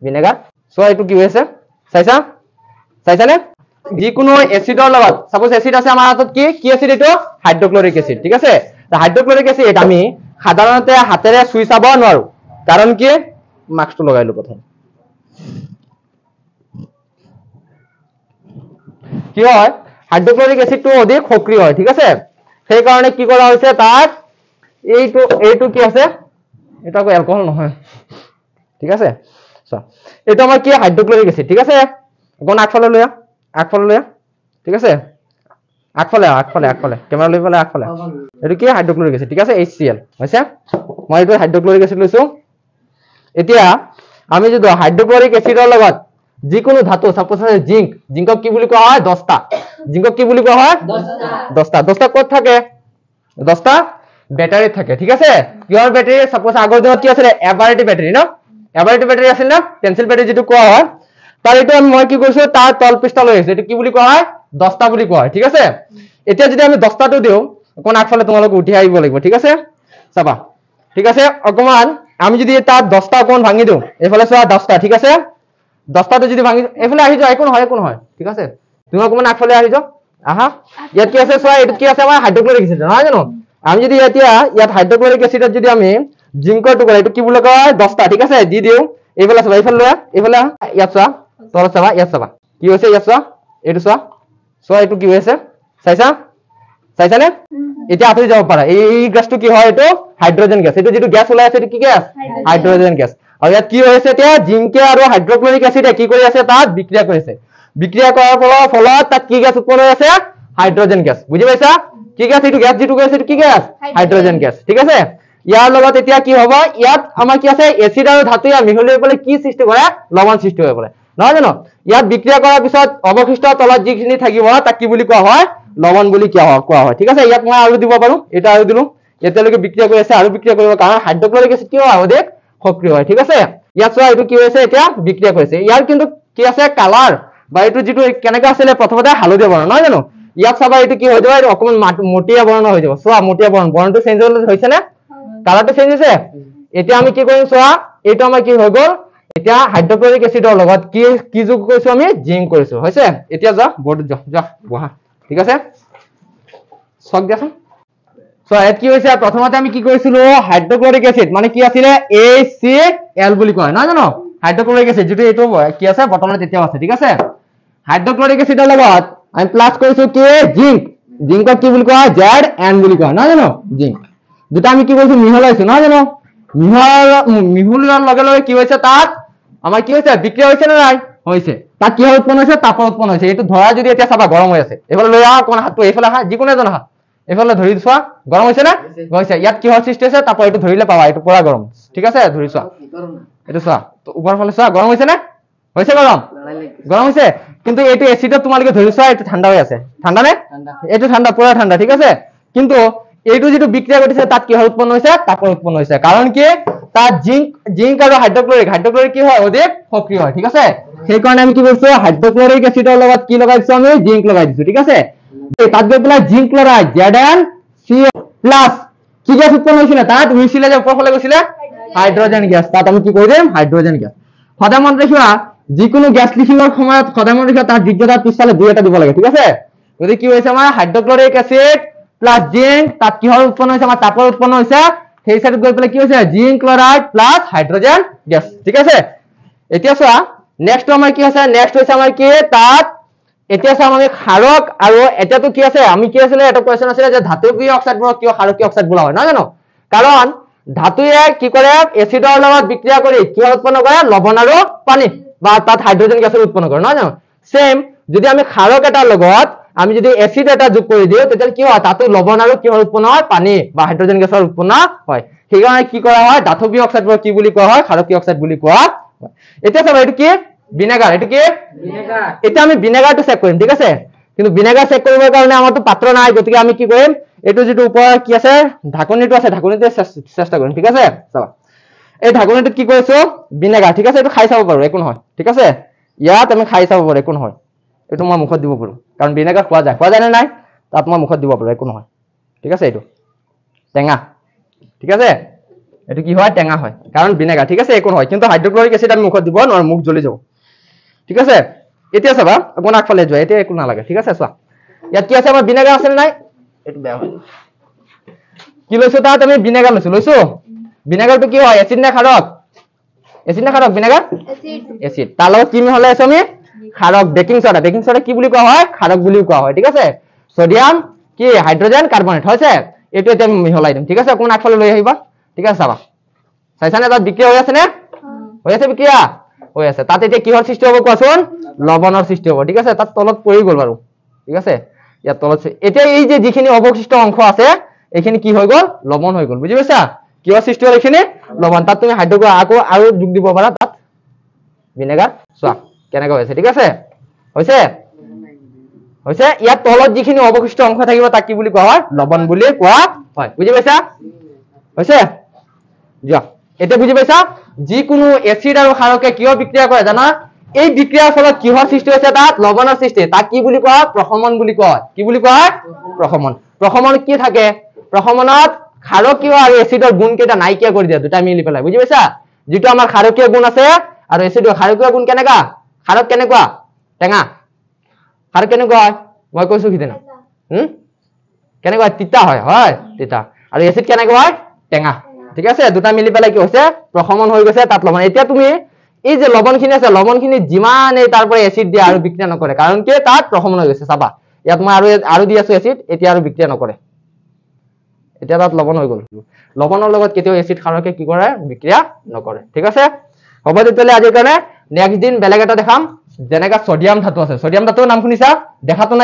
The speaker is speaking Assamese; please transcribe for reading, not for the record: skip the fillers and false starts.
ভিনেগাৰ সো এইটো কি হৈছে চাইছানে যিকোনো এসিডৰ লগত সাপোজ এসিড আছে আমাৰ হাতত কি এসিড এইটো হাইড্ৰক্লৰিক এসিড ঠিক আছে হাইড্ৰক্লৰিক এসিড আমি সাধাৰণতে হাতেৰে চুই চাব নোৱাৰো কাৰণ কি মাস্কটো লগাইলো প্ৰথম কি হয় হাইড্ৰক্লৰিক এসিডটো অধিক সক্ৰিয় হয় ঠিক আছে সেই কাৰণে কি কৰা হৈছে তাত এইটো কি আছে এটা কো এলকহল নহয় ঠিক আছে সো এটা আমাৰ কি হাইড্ৰক্লৰিক এসিড ঠিক আছে কোন আগফালে লয়া ঠিক আছে আগফালে ক্যামেৰা লৈ পেলাই আগফালে এটো কি হাইড্ৰক্লৰিক এসিড ঠিক আছে HCl হৈছে মই এইটো হাইড্ৰক্লৰিক এসিড লৈছো এতিয়া আমি যদি হাইড্ৰক্লৰিক এসিডৰ লগত যিকোনো ধাতু সাপোজ আছে জিংকক কি বুলি কোৱা হয় 10টা জিংকক কি বুলি কোৱা হয় 10টা ক'ত থাকে 10টা ব্যাটাৰি থাকে ঠিক আছে কিহৰ ব্যাটাৰি সাপোজ আগৰ দিনত কি আছিল এভাৰেটি ব্যাটাৰি ন এভাৰেটি ব্যাটাৰি আছিল না পেন্সিল ব্যাটাৰি যেটো কোৱা হয় তাৰ এটা মই কি কৰিছো তাৰ তল পৃষ্ঠ লৈ আছে এটো কি বুলি কোৱা হয় 10টা বুলি কোৱা হয় ঠিক আছে এতিয়া যদি আমি 10টাটো দিও কোন আগফালে তোমালোক উঠি আহিব লাগিব ঠিক আছে চাবা ঠিক আছে অকমান আমি যদি তাত 10টা কোন ভাঙি দিও এফালে চোৱা 10টা ঠিক আছে 10টাটো যদি ভাঙি এফালে আহি যাও একো নহয় ঠিক আছে তুমি অকমান আগফালে আহি যাও আহা ইয়াত কি আছে চোৱা এটো কি আছে আমাৰ হাইড্ৰক্লৰিক এসিড নহয় জানো আমি যদি এতিয়া ইয়াত হাইড্ৰক্লৰিক এসিডত যদি আমি জিংকৰ টুকুৰা এটো কি বুলি কোৱা হয় 10টা ঠিক আছে দি দিও এফালে চোৱা এফালে ইয়াত চোৱা তল চাবা ইয়াত চাবা কি হৈছে ইয়াত চোৱা এটো চোৱা এটো কি হৈছে চাইছানে এতিয়া আপুনি যাব পাৰা এই গ্যাসটো কি হয় এটো হাইড্ৰোজেন গ্যাস এটো যেটো গ্যাস ওলাই আছে এটো কি গ্যাস হাইড্ৰোজেন গ্যাস আৰু ইয়াত কি হৈছে এতিয়া জিংকে আৰু হাইড্ৰক্লৰিক এসিডে কি কৰি আছে তাত বিক্ৰিয়া কৰিছে বিক্ৰিয়া কৰাৰ ফলত তাত কি গ্যাস উৎপন্ন হৈছে হাইড্ৰোজেন গ্যাস বুজি পাইছা কি গ্যাস এটো গ্যাস যেটো কৈছে এটো কি গ্যাস হাইড্ৰোজেন গ্যাস ঠিক আছে ইয়াৰ লগত এতিয়া কি হ'ব ইয়াত আমাৰ কি আছে এসিড আৰু ধাতু মিহলি হৈ পলে কি সৃষ্টি কৰে লৱণ সৃষ্টি হৈ পলে নহয় জানো ইয়াত বিক্ৰিয়া কৰাৰ পিছত অৱশিষ্ট তলত যিখিনি থাকিব তাক কি বুলি কোৱা হয় লৱণ বুলি কোৱা হয় ঠিক আছে ইয়াত মই আৰু দিব পাৰো এটা আৰু দিলো এতিয়ালৈকে বিক্ৰিয়া কৰি আছে আৰু বিক্ৰিয়া কৰিব কাৰণ হাইড্ৰক্লৰিক এসিড কি হয় অধিক সক্ৰিয় হয় ঠিক আছে ইয়াত চোৱা এটো কি হৈছে এতিয়া বিক্ৰিয়া কৰিছে ইয়াৰ কিন্তু কি আছে কালাৰ বা এটো যেটো কেনেকা আছিল প্ৰথমতে হালধীয়া বৰ্ণ নহয় জানো ইয়াত চাবা এটো কি হৈ যাব এটো অকমান মটিয়া বৰ্ণ হৈ যাব চোৱা মটিয়া বৰ্ণটো চেঞ্জ হৈছে না কালাৰটো চেঞ্জ হৈছে এতিয়া আমি কি কৰিম চোৱা এটো আমাৰ কি হৈ গল এতিয়া হাইড্ৰক্লৰিক এসিডৰ লগত কি যোগ কৰিছো আমি জিংক কৰিছো হৈছে এতিয়া যা বৰ্ডত যা বহা ঠিক আছে সক দেখোন সো এত কি হৈছে প্ৰথমতে আমি কি কৰিছিলো হাইড্ৰক্লৰিক এসিড মানে কি আছিল HCl বুলি কয় নহয় জানো হাইড্ৰক্লৰিক এসিড যেটো এটো কি আছে বটলত এতিয়াও আছে ঠিক আছে হাইড্ৰক্লৰিক এসিডৰ লগত আমি প্লাস কৰিছো কি জিংকক কি বুলি কয় Zn বুলি কয় নহয় জানো জিংক দুটা আমি কি কৰিছো মিহলাইছো নহয় জানো মিহলোৱাৰ লগে লগে কি হৈছে তাত আমাৰ কি হৈছে বিক্ৰিয়া হৈছে না নাই হৈছে তাত কি উৎপন্ন হৈছে তাপৰ উৎপন্ন হৈছে এটো ধৰা যদি এতিয়া চাবা গৰম হৈ আছে এফালে লৈ আহা কোন হাতটো এফালে আহা যিকোনো এজন আহা এফালে ধৰি চোৱা গৰম হৈছে না হৈছে ইয়াত কি হয় সৃষ্টি হৈছে তাপৰ এটো ধৰিলে পাবা এটো পুৰা গৰম ঠিক আছে ধৰি চোৱা এটো চোৱা তো ওপৰ ফালে চোৱা গৰম হৈছে না হৈছে গৰম হৈছে কিন্তু এটো এসিডত তোমালকে ধৰি চোৱা এটো ঠাণ্ডা হৈ আছে ঠাণ্ডা নে এটো ঠাণ্ডা পুৰা ঠাণ্ডা ঠিক আছে কিন্তু এইটো যেটো বিক্ৰিয়া কৰিছে তাত কি হয় উৎপন্ন হৈছে তাপৰ উৎপন্ন হৈছে কাৰণ কি তাত জিংক আৰু হাইড্ৰক্লৰিক কি হয় অধিক সক্ৰিয় হয় ঠিক আছে সেই কাৰণে আমি কি কৰিছো হাইড্ৰক্লৰিক এসিডৰ লগত কি লগাইছো আমি জিংক লগাই দিছো ঠিক আছে তাত গৈ পেলাই জিংক ক্লোৰাইড ZnCO প্লাস কি গ্যাস উৎপন্ন হৈছিল তাত মিছিলে যে ওপৰ ফালে গৈছিল হাইড্ৰোজেন গ্যাস তাত আমি কি কৰি দিম হাইড্ৰোজেন গ্যাস সদায় মনত ৰাখিবা যিকোনো গ্যাস লিখিবৰ সময়ত সদায় মনত ৰাখিবা তাৰ যোগ্যতাৰ পিছফালে দুই এটা দিব লাগে ঠিক আছে যদি কি হৈছে আমাৰ হাইড্ৰক্লৰিক এসিড প্লাস জিংক তাত কি হয় উৎপন্ন হৈছে আমাৰ তাপৰ উৎপন্ন হৈছে সেই সাইডত গৈ পেলাই কি হৈছে zinc chloride plus hydrogen gas ঠিক আছে এতিয়া চোৱা নেক্সট আমাৰ কি আছে নেক্সট হৈছে আমাৰ কি তাত এতিয়া চাম আমি ক্ষাৰক আৰু এটাটো কি আছে আমি কি আছিল এটা কোৱেশ্চন আছিল যে ধাতৱীয় অক্সাইডবোৰ কিয় ক্ষাৰকীয় অক্সাইড বোলা হয় না জানো কাৰণ ধাতুয়ে কি কৰে এসিডৰ লগত বিক্ৰিয়া কৰি কি উৎপন্ন কৰে লৱণ আৰু পানী বা তাত হাইড্ৰোজেন গ্যাস উৎপন্ন কৰে না জানো সেম যদি আমি ক্ষাৰক এটাৰ লগত আমি যদি এসিড এটা যোগ কৰি দিও তেতিয়া কি হয় তাতে লৱণ আৰু কি উৎপন্ন হয় পানী বা হাইড্ৰোজেন গ্যাসৰ উৎপন্ন হয় সেই কাৰণে কি কৰা হয় ধাতৱীয় অক্সাইডবোৰ কি বুলি কোৱা হয় ক্ষাৰকীয় অক্সাইড বুলি কোৱা হয় এতিয়া চাবা এটো কি ভিনেগাৰ এটো কি ভিনেগাৰ এটা আমি ভিনেগাৰটো চেক কৰিম ঠিক আছে কিন্তু ভিনেগাৰ চেক কৰিবৰ কাৰণে আমাৰটো পাত্ৰ নাই গতিকে আমি কি কৰিম এটো যেটো ওপৰ কি আছে ঢাকনিটো আছে ঢাকনিতে চেষ্টা কৰিম ঠিক আছে চাবা এই ঢাকনিটো কি কৰিছো ভিনেগাৰ ঠিক আছে এটো খাই চাব পাৰো একো নহয় ঠিক আছে ইয়াত আমি খাই চাব পাৰো একো নহয় এটো মই মুখত দিব পাৰো কাৰণ ভিনেগাৰ খোৱা যায় না নাই তাত মই মুখত দিব পাৰো একো নহয় ঠিক আছে এটো টেঙা ঠিক আছে এটো কি হয় টেঙা হয় কারণ ভিনেগার ঠিক আছে একো হয় কিন্তু হাইড্রোক্লোরিক অ্যাসিড আমি মুখত দিব নর মুখ জ্বলি যাব ঠিক আছে এতিয়া চাবা কোন আগফালে যোৱা এতিয়া একো না লাগে ঠিক আছে চোৱা ইয়াত কি আছে আমাৰ ভিনেগাৰ আছে নাই এটো বেয়া হয় কি লৈছো তাত আমি ভিনেগাৰ লৈছো ভিনেগাৰটো কি হয় এসিড না ক্ষাৰক ভিনেগাৰ এসিড তাৰ লগত কি মিহলাই আছে আমি ক্ষাৰক বেকিং সোডা কি বুলি কোৱা হয় ক্ষাৰক বুলি কোৱা হয় ঠিক আছে সোডিয়াম কি হাইড্রোজেন কার্বনেট হৈছে এটো এটা আমি মিহলাই দিম ঠিক আছে কোন আগফালে লৈ আহিবা ঠিক আছে চাবা চাইছানে তাত বিক্রিয়া হৈ আছে নে হৈ আছে বিক্রিয়া হৈ আছে তাত এতিয়া কিহৰ সৃষ্টি হ'ব কোৱাচোন লৱণৰ সৃষ্টি হ'ব ঠিক আছে তাত তলত পৰি গল বাৰু ঠিক আছে ইয়াত তলত এতিয়া এই যে যিখিনি অবশিষ্ট অংশ আছে এইখিনি কি হৈ গল লৱণ হৈ গল বুজি পাইছা কিহৰ সৃষ্টি হ'ল এইখিনি লৱণ তাত তুমি হাইড্ৰোক্লোৰ আকৌ আৰু যোগ দিব পাৰা তাত ভিনেগাৰ চোৱা কেনেকৈ হৈছে ঠিক আছে হৈছে ইয়াত তলত যিখিনি অবশিষ্ট অংশ থাকিব তাক কি বুলি কোৱা হয় লৱণ বুলি কোৱা হয় বুজি পাইছা হৈছে যা এটা বুজি পাইছা যিকোনো এসিড আৰু ক্ষাৰকে কিয় বিক্ৰিয়া কৰে জানা এই বিক্ৰিয়াৰ ফলত কিহৰ সৃষ্টি হৈছে তাত লৱণৰ সৃষ্টি তাক কি বুলি কোৱা প্ৰশমন বুলি কয় কি বুলি কয় প্ৰশমন কি থাকে প্ৰশমনত ক্ষাৰকীয় আৰু এসিডৰ গুণ কেইটা নাইকিয়া কৰি দিয়ে দুটা মিলি পেলাই বুজি পাইছা যেটো আমাৰ ক্ষাৰকীয় গুণ আছে আৰু এসিডৰ ক্ষাৰকীয় গুণ কেনেকা ক্ষাৰক কেনেকুৱা টেঙা ক্ষাৰক কেনেকুৱা মই কৈছো কিদিনা কেনেকুৱা তিতা হয় তিতা আৰু এসিড কেনেকুৱা হয় টেঙা ঠিক আছে দুটা মিলি পেলাই কি হৈছে প্ৰশমন হৈ গৈছে তাত লৱণ এতিয়া তুমি এই যে লৱণখিনি আছে লৱণখিনি যিমান এই তাৰ পৰা এসিড দিয়া আৰু বিক্ৰিয়া নকৰে কাৰণ কি তাত প্ৰশমন হৈ গৈছে চাবা ইয়াত মই আৰু দি আছো এসিড এতিয়া আৰু বিক্ৰিয়া নকৰে এতিয়া তাত লৱণ হৈ গল লৱণৰ লগত কেতিয়াও এসিড ক্ষাৰকে কি কৰে বিক্ৰিয়া নকৰে ঠিক আছে হ'ব তেতিয়ালে আজিৰ কাৰণে নেক্সট দিন বেলেগ এটা দেখাম যেনেকা সোডিয়াম ধাতু আছে সোডিয়াম ধাতুৰ নাম শুনিছা দেখাতো